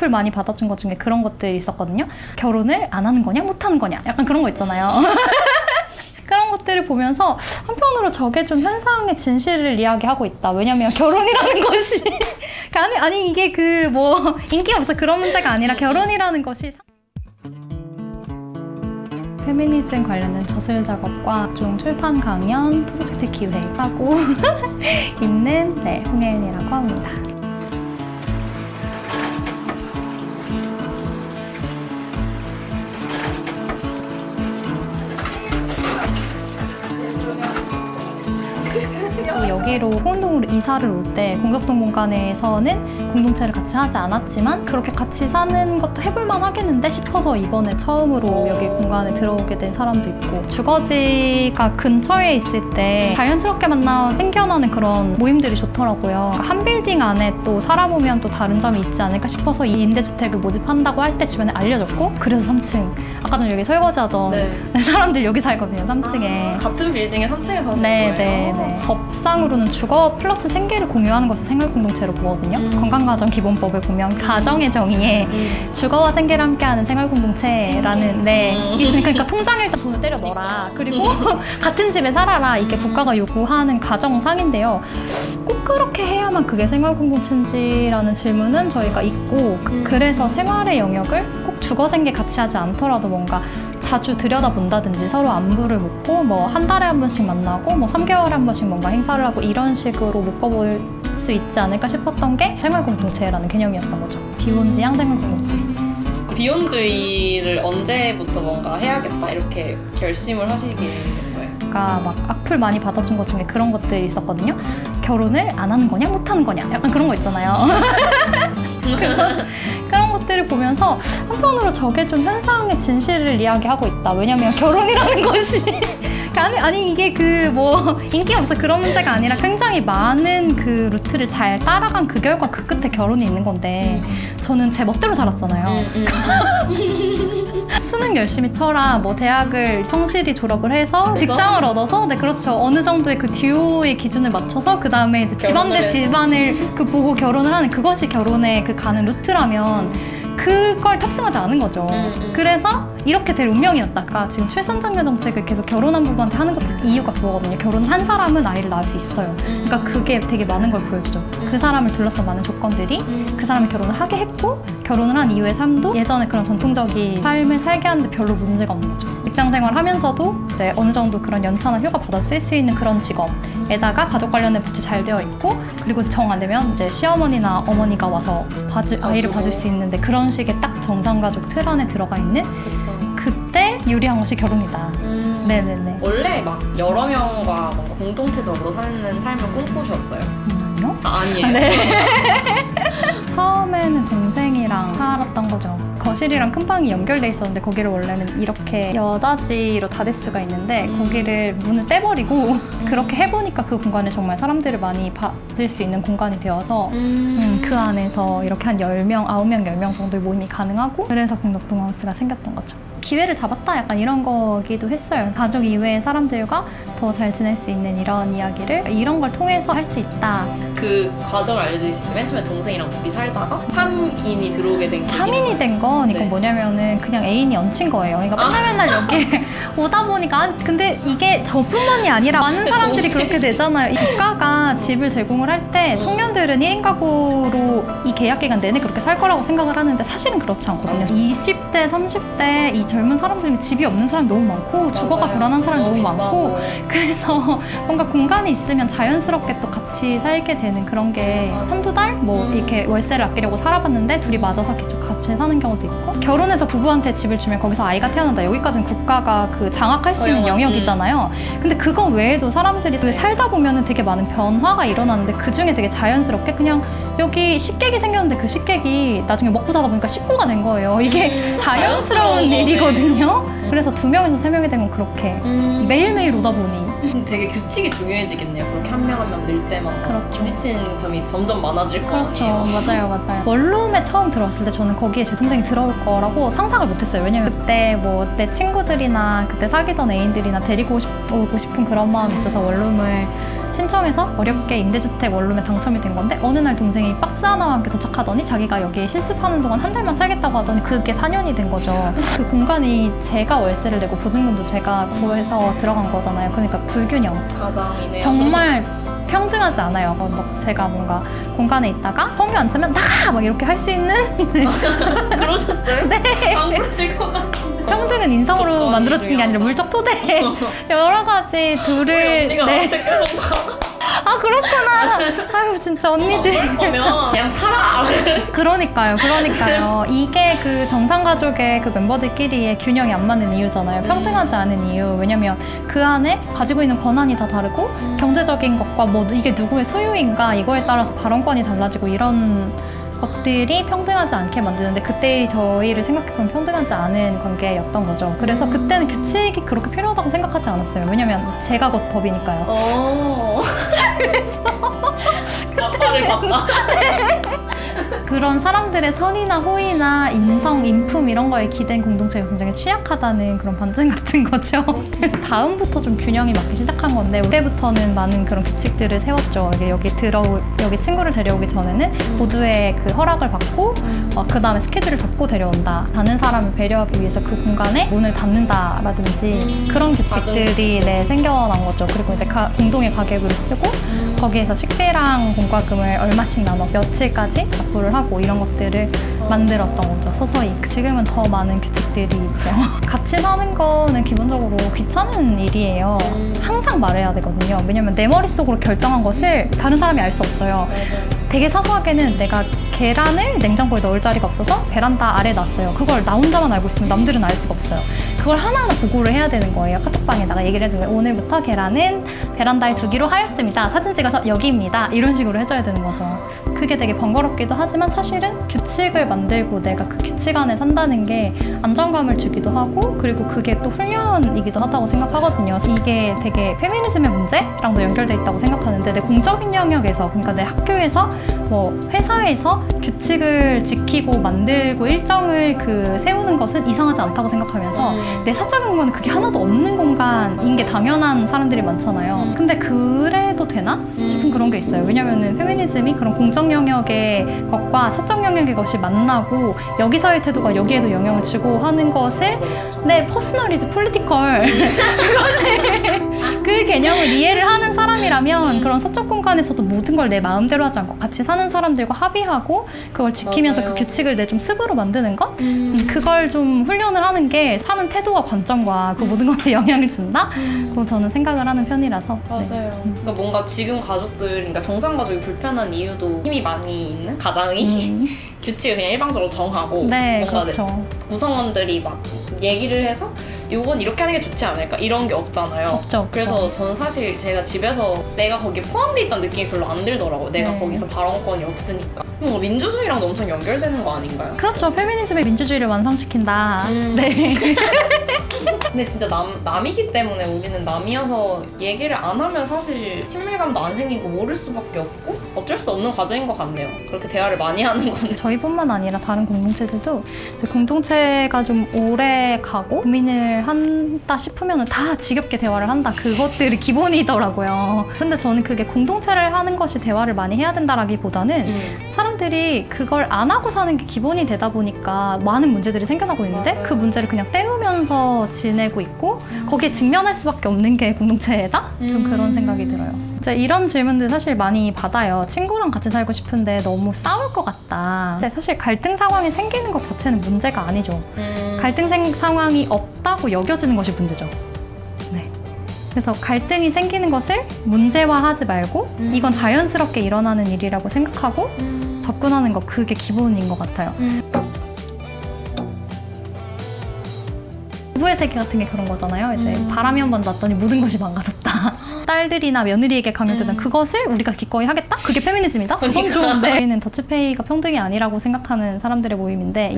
악플 많이 받아준 것 중에 그런 것들이 있었거든요. 결혼을 안 하는 거냐 못 하는 거냐 약간 그런 거 있잖아요. 그런 것들을 보면서 한편으로 저게 좀 현상의 진실을 이야기하고 있다. 왜냐면 결혼이라는 것이 아니 이게 그 뭐 인기가 없어 그런 문제가 아니라 결혼이라는 것이 페미니즘 관련된 저술 작업과 각종 출판 강연, 프로젝트 기획하고 있는 홍예은이라고 합니다. 여기로 호운동으로 이사를 올 때 공격동 공간에서는 공동체를 같이 하지 않았지만 그렇게 같이 사는 것도 해볼만 하겠는데 싶어서 이번에 처음으로 여기 공간에 들어오게 된 사람도 있고, 주거지가 근처에 있을 때 자연스럽게 생겨나는 그런 모임들이 좋더라고요. 한 빌딩 안에 또 살아보면 또 다른 점이 있지 않을까 싶어서 이 임대주택을 모집한다고 할 때 주변에 알려줬고, 그래서 3층 아까 전에 여기 설거지하던 사람들 여기 살거든요. 3층에 같은 빌딩에 3층에 사시는 거예요? 네. 법상으로는 주거 플러스 생계를 공유하는 것을 생활공동체로 보거든요. 건강가정기본법을 보면 가정의 정의에 주거와 생계를 함께하는 생활공동체라는 있으니까 그러니까 통장에 일단 돈을 때려 넣어라. 그리고 같은 집에 살아라. 이게 국가가 요구하는 가정상인데요. 꼭 그렇게 해야만 그게 생활공동체인지라는 질문은 저희가 있고, 그래서 생활의 영역을 꼭 주거 생계 같이 하지 않더라도 뭔가 자주 들여다본다든지 서로 안부를 묻고 뭐 한 달에 한 번씩 만나고 뭐 3개월에 한 번씩 뭔가 행사를 하고 이런 식으로 묶어볼 수 있지 않을까 싶었던 게 생활공동체라는 개념이었던 거죠. 비혼지향 생활공동체. 비혼주의를 언제부터 뭔가 해야겠다 이렇게 결심을 하시게 된 거예요? 그러니까 막 악플 많이 받아준 것 중에 그런 것들이 있었거든요. 결혼을 안 하는 거냐 못 하는 거냐 약간 그런 거 있잖아요. 그런 것들을 보면서 한편으로 저게 좀 현상의 진실을 이야기하고 있다. 왜냐면 결혼이라는 것이 아니 이게 그 뭐 인기가 없어 그런 문제가 아니라 굉장히 많은 그 루트를 잘 따라간 그 결과 그 끝에 결혼이 있는 건데, 저는 제 멋대로 살았잖아요. 수능 열심히 쳐라, 뭐 대학을 성실히 졸업을 해서 직장을 얻어서, 네 그렇죠, 어느 정도의 그 듀오의 기준을 맞춰서 그 다음에 이제 집안 대 집안을 그 보고 결혼을 하는, 그것이 결혼의 그 가는 루트라면 그걸 탑승하지 않은 거죠. 그래서 이렇게 될 운명이었다가 지금 최선장려 정책을 계속 결혼한 부부한테 하는 것도 이유가 그거거든요. 결혼을 한 사람은 아이를 낳을 수 있어요. 그러니까 그게 되게 많은 걸 보여주죠. 그 사람을 둘러싼 많은 조건들이 그 사람이 결혼을 하게 했고, 결혼을 한 이후의 삶도 예전에 그런 전통적인 삶을 살게 하는데 별로 문제가 없는 거죠. 직장 생활 하면서도 이제 어느 정도 그런 연차나 휴가 받아 쓸 수 있는 그런 직업에다가 가족 관련된 복지 잘 되어 있고, 그리고 정 안 되면 이제 시어머니나 어머니가 와서 아이를 봐줄 수 있는데, 그런 식의 딱 정상가족 틀 안에 들어가 있는 그때 유리한 것이 결혼이다. 네네네. 원래 막 여러 명과 뭔가 공동체적으로 사는 삶을 꿈꾸셨어요? 아니요? 아니에요? 네. 처음에는 동생이랑 살았던 거죠. 거실이랑 큰 방이 연결돼 있었는데 거기를 원래는 이렇게 여닫이로 닫을 수가 있는데 거기를 문을 떼버리고 그렇게 해보니까 그 공간에 정말 사람들을 많이 받을 수 있는 공간이 되어서 그 안에서 이렇게 한 10명, 9명, 10명 정도의 모임이 가능하고, 그래서 공동동하우스가 생겼던 거죠. 기회를 잡았다 약간 이런 거기도 했어요. 가족 이외의 사람들과 더 잘 지낼 수 있는 이런 이야기를 이런 걸 통해서 할 수 있다. 그 과정을 알려줄 수 있어요? 맨 처음에 동생이랑 둘이 살다가 3인이 들어오게 된 3인이 된 건 이건 뭐냐면은 그냥 애인이 얹힌 거예요. 그러니까 맨날 여기 오다 보니까, 근데 이게 저뿐만이 아니라 많은 사람들이 그렇게 되잖아요. 이 국가가 집을 제공을 할 때 청년들은 1인 가구로 이 계약 기간 내내 그렇게 살 거라고 생각을 하는데 사실은 그렇지 않거든요. 20대, 30대 이 젊은 사람들이 집이 없는 사람이 너무 많고 주거가 불안한 사람이 너무 많고, 그래서 뭔가 공간이 있으면 자연스럽게 또 같이 살게 되는 그런 게 한두 달? 뭐 이렇게 월세를 아끼려고 살아봤는데 둘이 맞아서 계속 같이 사는 경우도 있고, 결혼해서 부부한테 집을 주면 거기서 아이가 태어난다. 여기까지는 국가가 그 장악할 수 있는 영역이잖아요. 근데 그거 외에도 사람들이 살다 보면은 되게 많은 변화가 일어나는데 그 중에 되게 자연스럽게 그냥 여기 식객이 생겼는데 그 식객이 나중에 먹고 자다 보니까 식구가 된 거예요. 이게 자연스러운 일이거든요. 그래서 2명에서 3명이 된 건 그렇게 매일매일 오다 보니 되게 규칙이 중요해지겠네요. 그렇게 한 명 한 명 늘 때마다 그렇죠. 부딪히는 점이 점점 많아질 거 그렇죠. 아니에요. 맞아요. 원룸에 처음 들어왔을 때 저는 거기에 제 동생이 들어올 거라고 상상을 못했어요. 왜냐면 그때 뭐 내 친구들이나 그때 사귀던 애인들이나 데리고 오고 싶은 그런 마음이 있어서 원룸을 신청해서 어렵게 임대주택 원룸에 당첨이 된 건데 어느 날 동생이 박스 하나와 함께 도착하더니 자기가 여기에 실습하는 동안 한 달만 살겠다고 하더니 그게 4년이 된 거죠. 그 공간이 제가 월세를 내고 보증금도 제가 구해서 들어간 거잖아요. 그러니까 불균형. 가장이네요. 정말 평등하지 않아요. 제가 뭔가 공간에 있다가 성유 안 차면 나가! 막 이렇게 할 수 있는 그러셨어요? 네. 안 그러실 것 같은데. 평등은 인성으로 조건이 만들어지는 게 아니라 중요하죠. 물적 토대 여러 가지 둘을 언니가 나한테 계속 아 그렇구나. 아유 진짜 언니들. 그럴 거면 그냥 살아. 그러니까요. 이게 그 정상가족의 그 멤버들끼리의 균형이 안 맞는 이유잖아요. 평등하지 않은 이유. 왜냐면 그 안에 가지고 있는 권한이 다 다르고 경제적인 것과 뭐 이게 누구의 소유인가 이거에 따라서 발언권이 달라지고 이런 것들이 평등하지 않게 만드는데 그때 저희를 생각해보면 평등하지 않은 관계였던 거죠. 그래서 그때는 규칙이 그렇게 필요하다고 생각하지 않았어요. 왜냐면 제가 곧 법이니까요. 그래서 아빠를 봤다. 그런 사람들의 선이나 호의나 인성, 인품 이런 거에 기댄 공동체가 굉장히 취약하다는 그런 반증 같은 거죠. 다음부터 좀 균형이 맞기 시작한 건데 그때부터는 많은 그런 규칙들을 세웠죠. 여기 친구를 데려오기 전에는 모두의 그 허락을 받고 그 다음에 스케줄을 잡고 데려온다. 다른 사람을 배려하기 위해서 그 공간에 문을 닫는다라든지 그런 규칙들이 생겨난 거죠. 그리고 이제 공동의 가계부를 쓰고 거기에서 식비랑 공과금을 얼마씩 나눠 며칠까지 납부를 하고 이런 것들을 만들었던 거죠. 서서히. 지금은 더 많은 규칙들이 있죠. 같이 사는 거는 기본적으로 귀찮은 일이에요. 항상 말해야 되거든요. 왜냐면 내 머릿속으로 결정한 것을 다른 사람이 알 수 없어요. 되게 사소하게는 내가 계란을 냉장고에 넣을 자리가 없어서 베란다 아래에 놨어요. 그걸 나 혼자만 알고 있으면 남들은 알 수가 없어요. 그걸 하나하나 보고를 해야 되는 거예요. 카톡방에다가 얘기를 해주면 오늘부터 계란은 베란다에 두기로 하였습니다. 사진 찍어서 여기입니다. 이런 식으로 해줘야 되는 거죠. 그게 되게 번거롭기도 하지만 사실은 규칙을 만들고 내가 그 규칙 안에 산다는 게 안정감을 주기도 하고 그리고 그게 또 훈련이기도 하다고 생각하거든요. 이게 되게 페미니즘의 문제랑도 연결돼 있다고 생각하는데 내 공적인 영역에서 그러니까 내 학교에서 뭐 회사에서 규칙을 지키고 만들고 일정을 세우는 것은 이상하지 않다고 생각하면서 내 사적인 공간은 그게 하나도 없는 공간인 게 당연한 사람들이 많잖아요. 근데 그래도 되나 싶은 그런 게 있어요. 왜냐면은 페미니즘이 그런 공적 영역의 것과 사적 영역의 것이 만나고 여기서의 태도가 여기에도 영향을 주고 하는 것을 내 퍼스널이즈 폴리티컬 그 개념을 이해를 하는 사람이라면 그런 사적 공간에서도 모든 걸 내 마음대로 하지 않고 같이 사는 사람들과 합의하고 그걸 지키면서 맞아요. 그 규칙을 내 좀 습으로 만드는 것? 그걸 좀 훈련을 하는 게 사는 태도와 관점과 그 모든 것에 영향을 준다? 그거 저는 생각을 하는 편이라서 맞아요. 그러니까 뭔가 지금 가족들, 그러니까 정상 가족이 불편한 이유도 힘이 많이 있는 가장이 규칙을 그냥 일방적으로 정하고 네, 뭔가 그렇죠. 구성원들이 막 얘기를 해서 이건 이렇게 하는 게 좋지 않을까 이런 게 없잖아요. 없죠. 그래서 저는 사실 제가 집에서 내가 거기에 포함돼 있다는 느낌이 별로 안 들더라고요. 내가 네. 거기서 발언권이 없으니까. 뭔가 민주주의랑도 엄청 연결되는 거 아닌가요? 그렇죠. 페미니즘의 민주주의를 완성시킨다. 네. 근데 진짜 남이기 때문에 우리는 남이어서 얘기를 안 하면 사실 친밀감도 안 생기고 모를 수밖에 없고 어쩔 수 없는 과정인 것 같네요. 그렇게 대화를 많이 하는 건. 저희뿐만 아니라 다른 공동체들도 이제 공동체가 좀 오래 가고 고민을 한다 싶으면 다 지겹게 대화를 한다. 그것들이 기본이더라고요. 근데 저는 그게 공동체를 하는 것이 대화를 많이 해야 된다라기보다는 사람들이 그걸 안 하고 사는 게 기본이 되다 보니까 많은 문제들이 생겨나고 있는데 맞아요. 그 문제를 그냥 때우면서 지내고 있고 거기에 직면할 수밖에 없는 게 공동체다? 좀 그런 생각이 들어요. 이제 이런 질문들 사실 많이 받아요. 친구랑 같이 살고 싶은데 너무 싸울 것 같다. 근데 사실 갈등 상황이 생기는 것 자체는 문제가 아니죠. 갈등 상황이 없다고 여겨지는 것이 문제죠. 네. 그래서 갈등이 생기는 것을 문제화하지 말고 이건 자연스럽게 일어나는 일이라고 생각하고 접근하는 것, 그게 기본인 것 같아요. 부부의 세계 같은 게 그런 거잖아요. 이제 바람이 한 번 났더니 모든 것이 망가졌다. 딸들이나 며느리에게 강요되는 그것을 우리가 기꺼이 하겠다? 그게 페미니즘이다? 그건 좋은데 저희는 더치페이가 평등이 아니라고 생각하는 사람들의 모임인데